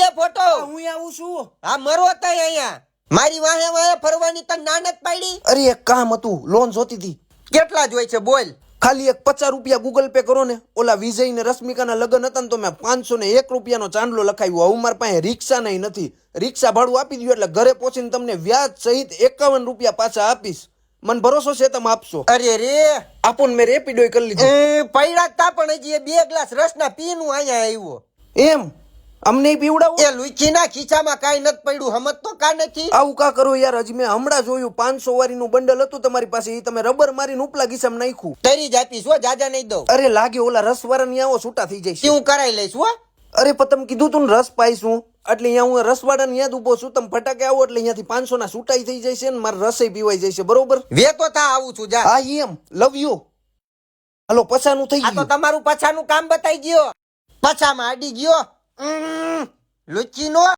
લે ફોટો. હું આવું છું. હા મરો તય અહીંયા. મારી વાહે વાહે ફરવાની તને ના નત પાડી. અરે એક કામ હતું, લોન જોતી હતી. કેટલા જોઈ છે બોલ. ખાલી એક 50 રૂપિયા ગૂગલ પે કરો ને. ઓલા વિજય ને રશ્મિકાના લગ્ન હતા ને તો મેં 501 રૂપિયાનો ચાંદલો લખાવ્યો. હવે મારી પાસે રિક્ષા નહીં નથી. રિક્ષા ભાડું આપી દઉં એટલે ઘરે પહોંચીને તમને વ્યાજ સહિત 51 રૂપિયા પાછા આપીશ. મને ભરોસો છે તમે આપશો? અરે રે આપો ને, મેં રેપિડો કરી લીધું. પૈડા તા પણ હજી 2 ગ્લાસ રસના પીનું અહીંયા આવ્યો. એમ અમને પીવડાવો. એ લુચીના ખીચામાં કાઈ નથી પડ્યું. હમત તો કા નથી. આવું કા કરો યાર. હજી મેં હમણાં જોયું 500 વાળીનું બંડલ હતું તમારી પાસે. એ તમે રબર મારીને ઉપલા ગીસામાં નાખ્યું. તરી જ આપીશ હો, જાજા નહીં દઉં. અરે લાગે ઓલા રસવાળા ની આવો છૂટા થઈ જાય છે. હું કરાઈ લઈશ હો. અરે પણ તમે કીધું તું ને રસ પાઈશું એટલે અહીંયા હું રસવાડા ની યાદ ઉભો છું. તમે ફટાકે આવો એટલે અહીંયાથી 500 ના છૂટાઈ થઈ જાય છે ને મારે રસોઈ પીવાઈ જાય છે. બરોબર? વેતો થા આવું છું જા. હા એમ લવ યુ. હાલો પછાનું થઈ આ તો ગયું. તમારું પછાનું કામ બતાઈ ગયો. પછામાં અડી ગયો. લુચીનો